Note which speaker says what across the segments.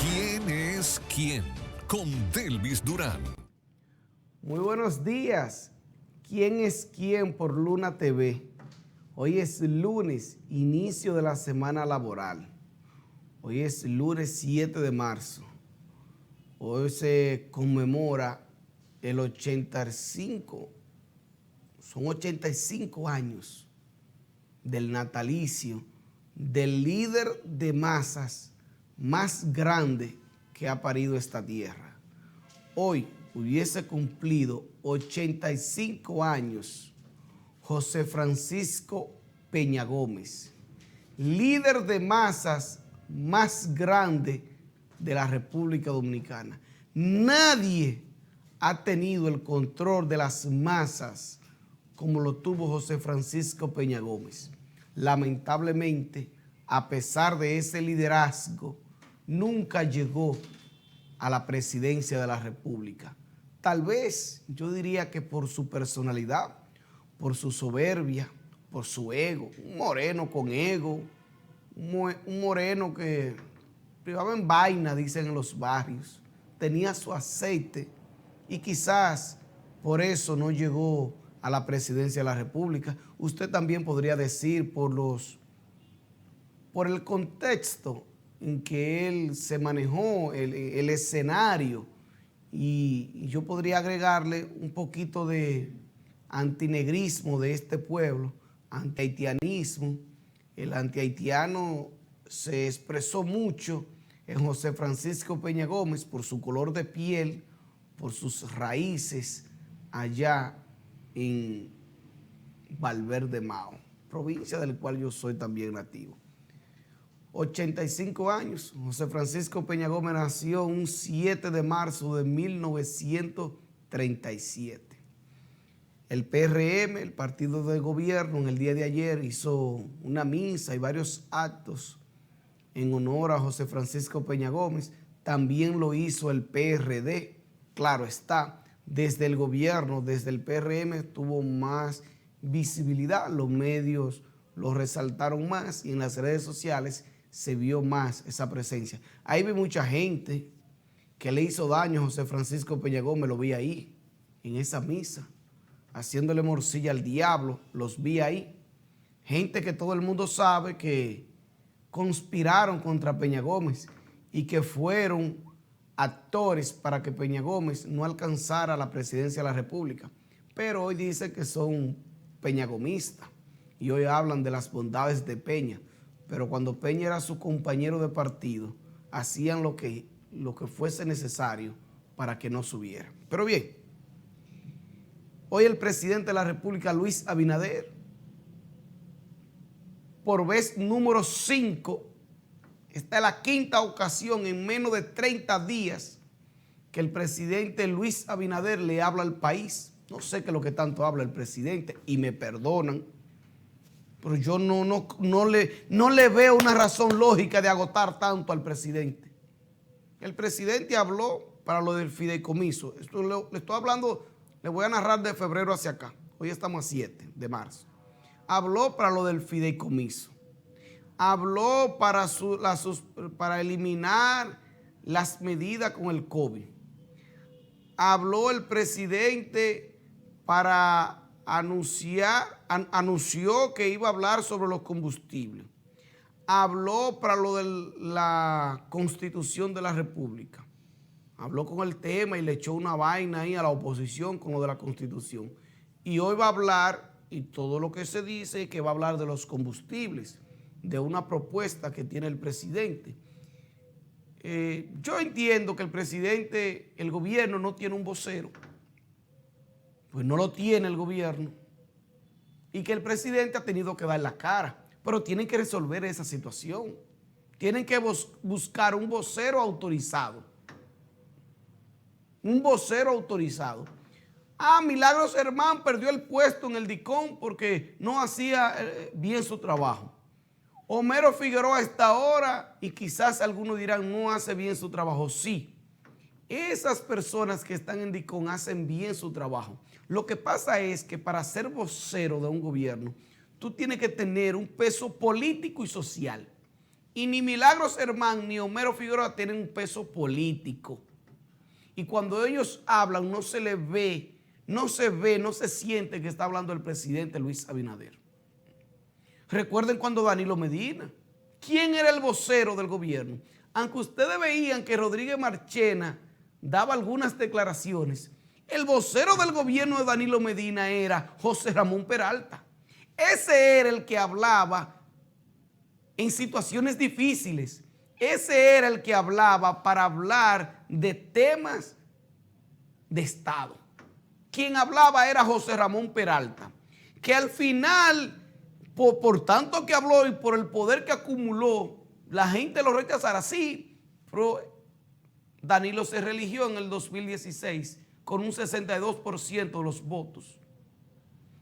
Speaker 1: ¿Quién es quién? Con Delvis Durán.
Speaker 2: Muy buenos días. ¿Quién es quién por Luna TV? Hoy es lunes, inicio de la semana laboral. Hoy es lunes 7 de marzo. Hoy se conmemora el 85, son 85 años del natalicio del líder de masas más grande que ha parido esta tierra. Hoy hubiese cumplido 85 años José Francisco Peña Gómez, líder de masas más grande de la República Dominicana. Nadie ha tenido el control de las masas como lo tuvo José Francisco Peña Gómez. Lamentablemente, a pesar de ese liderazgo, nunca llegó a la presidencia de la República. Tal vez, yo diría que por su personalidad, por su soberbia, por su ego, un moreno con ego, un moreno que privaba en vaina, dicen en los barrios, tenía su aceite y quizás por eso no llegó a la presidencia de la República. Usted también podría decir por el contexto en que él se manejó, el escenario, y yo podría agregarle un poquito de antinegrismo de este pueblo, antihaitianismo. El antihaitiano se expresó mucho en José Francisco Peña Gómez por su color de piel, por sus raíces allá en Valverde Mao, provincia del cual yo soy también nativo. 85 años, José Francisco Peña Gómez nació un 7 de marzo de 1937. El PRM, el partido de gobierno, en el día de ayer hizo una misa y varios actos en honor a José Francisco Peña Gómez. También lo hizo el PRD, claro está. Desde el gobierno, desde el PRM tuvo más visibilidad, los medios lo resaltaron más y en las redes sociales se vio más esa presencia. Ahí vi mucha gente que le hizo daño a José Francisco Peña Gómez, lo vi ahí, en esa misa, haciéndole morcilla al diablo, los vi ahí. Gente que todo el mundo sabe que conspiraron contra Peña Gómez y que fueron actores para que Peña Gómez no alcanzara la presidencia de la República. Pero hoy dicen que son peñagomistas y hoy hablan de las bondades de Peña. Pero cuando Peña era su compañero de partido, hacían lo que fuese necesario para que no subiera. Pero bien, hoy el presidente de la República, Luis Abinader, por vez número 5, esta es la quinta ocasión en menos de 30 días que el presidente Luis Abinader le habla al país. No sé qué es lo que tanto habla el presidente y me perdonan, pero yo no le veo una razón lógica de agotar tanto al presidente. El presidente habló para lo del fideicomiso. Esto le estoy hablando, le voy a narrar de febrero hacia acá. Hoy estamos a 7 de marzo. Habló para lo del fideicomiso. Habló para eliminar las medidas con el COVID. Habló el presidente para anunció que iba a hablar sobre los combustibles. Habló para lo de la Constitución de la República. Habló con el tema y le echó una vaina ahí a la oposición con lo de la Constitución. Y hoy va a hablar, y todo lo que se dice es que va a hablar de los combustibles, de una propuesta que tiene el presidente. Yo entiendo que el presidente, el gobierno no tiene un vocero, pues no lo tiene el gobierno, y que el presidente ha tenido que dar la cara, pero tienen que resolver esa situación. Tienen que buscar un vocero autorizado. Un vocero autorizado. Milagros Germán perdió el puesto en el DICOM porque no hacía bien su trabajo. Homero Figueroa está ahora y quizás algunos dirán no hace bien su trabajo. Sí, esas personas que están en DICOM hacen bien su trabajo. Lo que pasa es que para ser vocero de un gobierno, tú tienes que tener un peso político y social. Y ni Milagros Germán ni Homero Figueroa tienen un peso político. Y cuando ellos hablan no se les ve, no se siente que está hablando el presidente Luis Abinader. Recuerden cuando Danilo Medina, ¿quién era el vocero del gobierno? Aunque ustedes veían que Rodríguez Marchena daba algunas declaraciones, el vocero del gobierno de Danilo Medina era José Ramón Peralta. Ese era el que hablaba en situaciones difíciles. Ese era el que hablaba para hablar de temas de Estado. Quien hablaba era José Ramón Peralta, que al final, por tanto que habló y por el poder que acumuló, la gente lo rechazara. Sí, pero Danilo se religió en el 2016 con un 62% de los votos.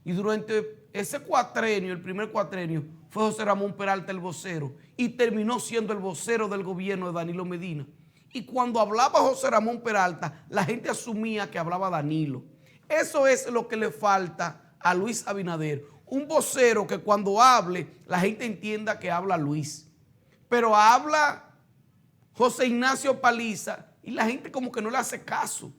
Speaker 2: Y durante ese cuatrenio, el primer cuatrenio, fue José Ramón Peralta el vocero y terminó siendo el vocero del gobierno de Danilo Medina. Y cuando hablaba José Ramón Peralta, la gente asumía que hablaba Danilo. Eso es lo que le falta a Luis Abinader. Un vocero que cuando hable, la gente entienda que habla Luis. Pero habla José Ignacio Paliza y la gente como que no le hace caso.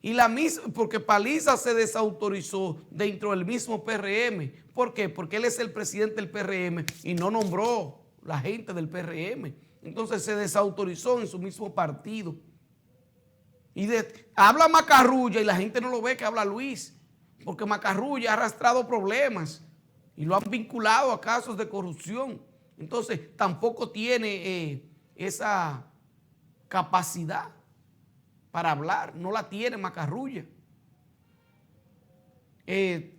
Speaker 2: Y la misma, porque Paliza se desautorizó dentro del mismo PRM. ¿Por qué? Porque él es el presidente del PRM y no nombró la gente del PRM. Entonces se desautorizó en su mismo partido. Y habla Macarrulla y la gente no lo ve que habla Luis, porque Macarrulla ha arrastrado problemas y lo han vinculado a casos de corrupción. Entonces tampoco tiene esa capacidad para hablar, no la tiene Macarrulla.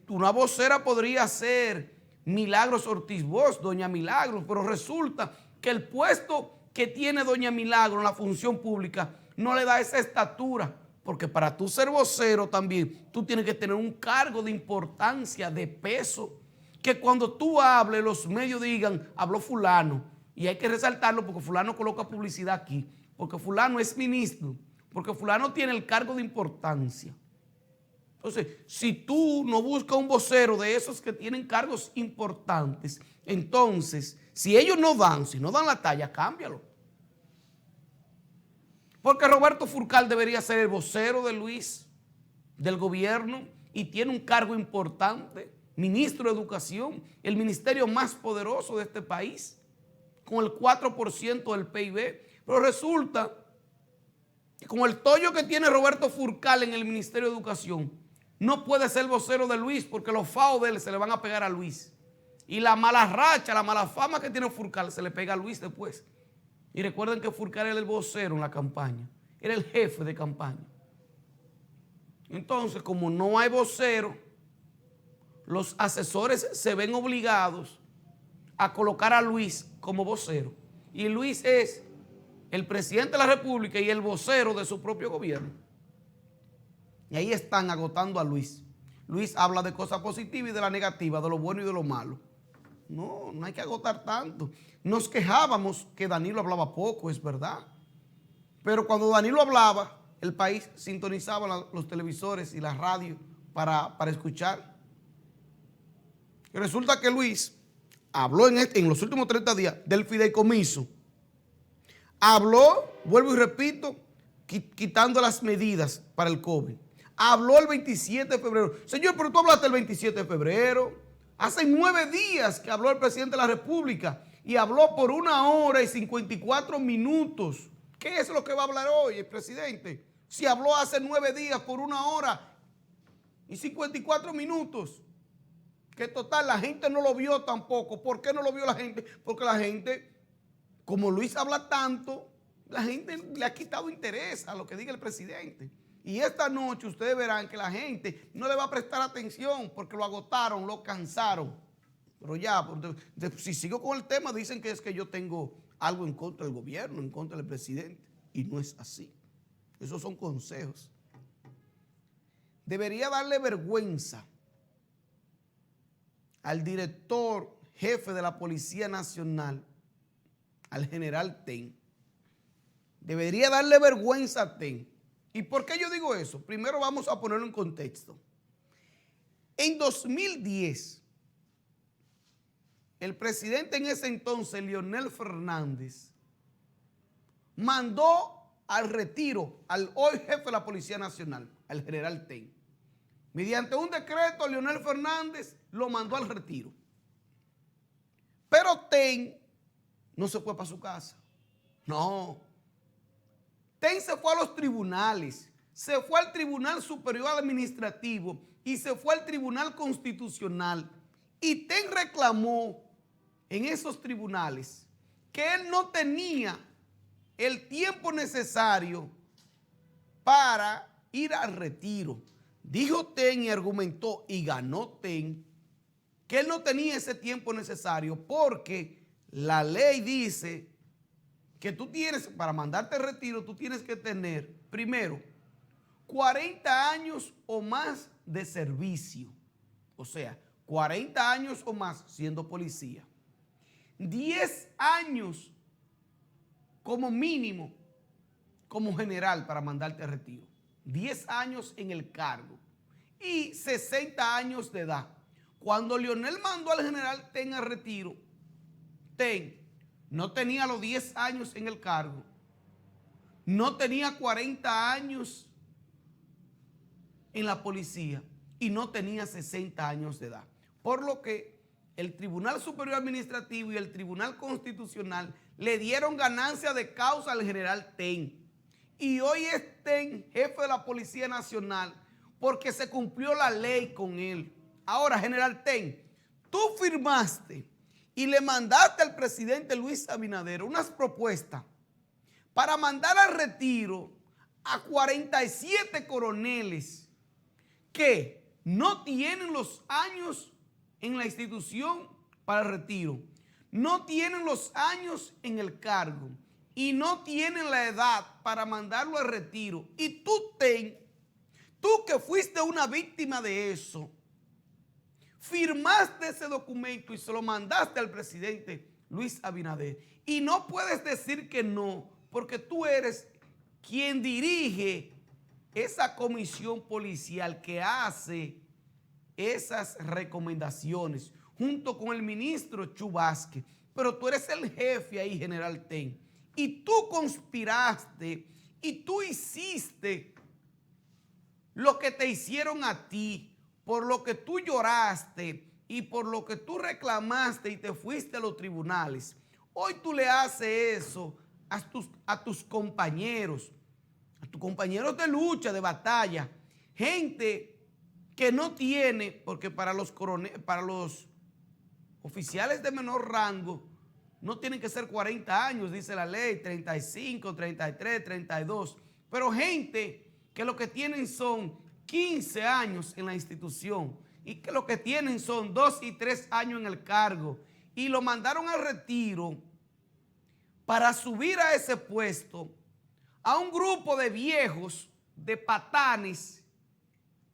Speaker 2: Una vocera podría ser Milagros Ortiz Bosch, doña Milagros, pero resulta que el puesto que tiene doña Milagros en la función pública no le da esa estatura, porque para tú ser vocero también, tú tienes que tener un cargo de importancia, de peso, que cuando tú hables, los medios digan, habló fulano, y hay que resaltarlo porque fulano coloca publicidad aquí, porque fulano es ministro, porque fulano tiene el cargo de importancia. Entonces, si tú no buscas un vocero de esos que tienen cargos importantes, entonces, si ellos no dan, si no dan la talla, cámbialo. Porque Roberto Furcal debería ser el vocero de Luis, del gobierno, y tiene un cargo importante, ministro de Educación, el ministerio más poderoso de este país, con el 4% del PIB. Pero resulta que con el tollo que tiene Roberto Furcal en el Ministerio de Educación, no puede ser vocero de Luis porque los FAO de él se le van a pegar a Luis. Y la mala racha, la mala fama que tiene Furcal se le pega a Luis después. Y recuerden que Furcal era el vocero en la campaña, era el jefe de campaña. Entonces, como no hay vocero, los asesores se ven obligados a colocar a Luis como vocero. Y Luis es el presidente de la República y el vocero de su propio gobierno. Y ahí están agotando a Luis. Luis habla de cosas positivas y de la negativa, de lo bueno y de lo malo. No, no hay que agotar tanto. Nos quejábamos que Danilo hablaba poco, es verdad. Pero cuando Danilo hablaba, el país sintonizaba los televisores y la radio para escuchar. Y resulta que Luis habló en los últimos 30 días del fideicomiso. Habló, vuelvo y repito, quitando las medidas para el COVID. Habló el 27 de febrero. Señor, pero tú hablaste el 27 de febrero. Hace 9 días que habló el presidente de la República y habló por 1 hora y 54 minutos. ¿Qué es lo que va a hablar hoy el presidente? Si habló hace 9 días por 1 hora y 54 minutos. Que total, la gente no lo vio tampoco. ¿Por qué no lo vio la gente? Porque la gente, como Luis habla tanto, la gente le ha quitado interés a lo que diga el presidente. Y esta noche ustedes verán que la gente no le va a prestar atención porque lo agotaron, lo cansaron. Pero ya, si sigo con el tema, dicen que es que yo tengo algo en contra del gobierno, en contra del presidente. Y no es así. Esos son consejos. Debería darle vergüenza al director jefe de la Policía Nacional, al general Ten. Debería darle vergüenza a Ten. ¿Y por qué yo digo eso? Primero vamos a ponerlo en contexto. En 2010, el presidente en ese entonces, Leonel Fernández, mandó al retiro al hoy jefe de la Policía Nacional, al general Ten. Mediante un decreto, Leonel Fernández lo mandó al retiro. Pero Ten no se fue para su casa. No. Ten se fue a los tribunales, se fue al Tribunal Superior Administrativo y se fue al Tribunal Constitucional. Y Ten reclamó en esos tribunales que él no tenía el tiempo necesario para ir al retiro. Dijo Ten y argumentó y ganó Ten que él no tenía ese tiempo necesario porque la ley dice que tú tienes, para mandarte al retiro, tú tienes que tener, primero, 40 años o más de servicio. O sea, 40 años o más siendo policía. 10 años como mínimo, como general para mandarte al retiro. 10 años en el cargo y 60 años de edad. Cuando Leonel mandó al general Ten al retiro, Ten no tenía los 10 años en el cargo, no tenía 40 años en la policía y no tenía 60 años de edad. Por lo que el Tribunal Superior Administrativo y el Tribunal Constitucional le dieron ganancia de causa al general Ten. Y hoy es Ten jefe de la Policía Nacional porque se cumplió la ley con él. Ahora, general Ten, tú firmaste y le mandaste al presidente Luis Abinader unas propuestas para mandar al retiro a 47 coroneles que no tienen los años en la institución para el retiro, no tienen los años en el cargo y no tienen la edad para mandarlo al retiro. Y tú, Ten, tú que fuiste una víctima de eso, firmaste ese documento y se lo mandaste al presidente Luis Abinader. Y no puedes decir que no, porque tú eres quien dirige esa comisión policial que hace esas recomendaciones junto con el ministro Chu Vázquez. Pero tú eres el jefe ahí, general Ten. Y tú conspiraste y tú hiciste lo que te hicieron a ti, por lo que tú lloraste y por lo que tú reclamaste y te fuiste a los tribunales. Hoy tú le haces eso a tus compañeros de lucha, de batalla, gente que no tiene, porque para los oficiales de menor rango no tienen que ser 40 años, dice la ley, 35, 33, 32, pero gente que lo que tienen son 15 años en la institución y que lo que tienen son 2 y 3 años en el cargo y lo mandaron al retiro para subir a ese puesto a un grupo de viejos, de patanes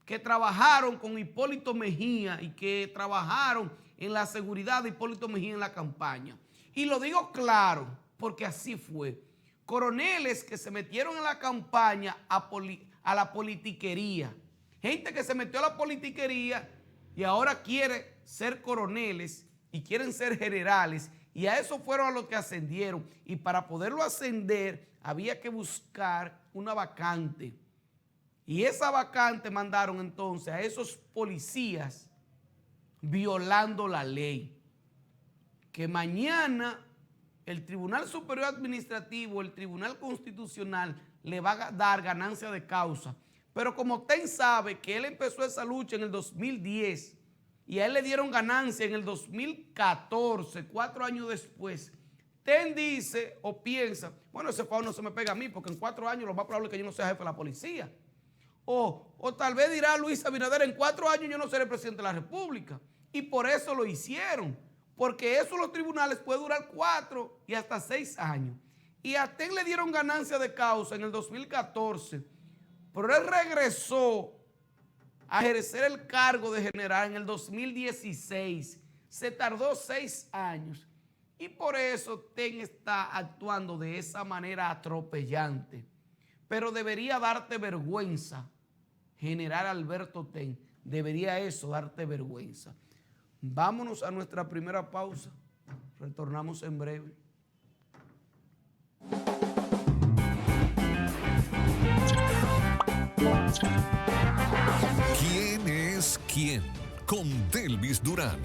Speaker 2: que trabajaron con Hipólito Mejía y que trabajaron en la seguridad de Hipólito Mejía en la campaña. Y lo digo claro porque así fue. Coroneles que se metieron en la campaña a la politiquería. Gente que se metió a la politiquería y ahora quiere ser coroneles y quieren ser generales. Y a eso fueron a los que ascendieron. Y para poderlo ascender había que buscar una vacante. Y esa vacante mandaron entonces a esos policías violando la ley. Que mañana el Tribunal Superior Administrativo, el Tribunal Constitucional le va a dar ganancia de causa. Pero como Ten sabe que él empezó esa lucha en el 2010 y a él le dieron ganancia en el 2014, 4 años después, Ten dice o piensa, bueno, ese favor no se me pega a mí porque en 4 años lo más probable es que yo no sea jefe de la policía. O tal vez dirá Luis Abinader, en 4 años yo no seré presidente de la República. Y por eso lo hicieron, porque eso los tribunales puede durar 4 y hasta 6 años. Y a Ten le dieron ganancia de causa en el 2014, pero él regresó a ejercer el cargo de general en el 2016. Se tardó 6 años. Y por eso Ten está actuando de esa manera atropellante. Pero debería darte vergüenza, general Alberto Ten. Debería eso darte vergüenza. Vámonos a nuestra primera pausa. Retornamos en breve.
Speaker 1: ¿Quién es quién? Con Delvis Durán.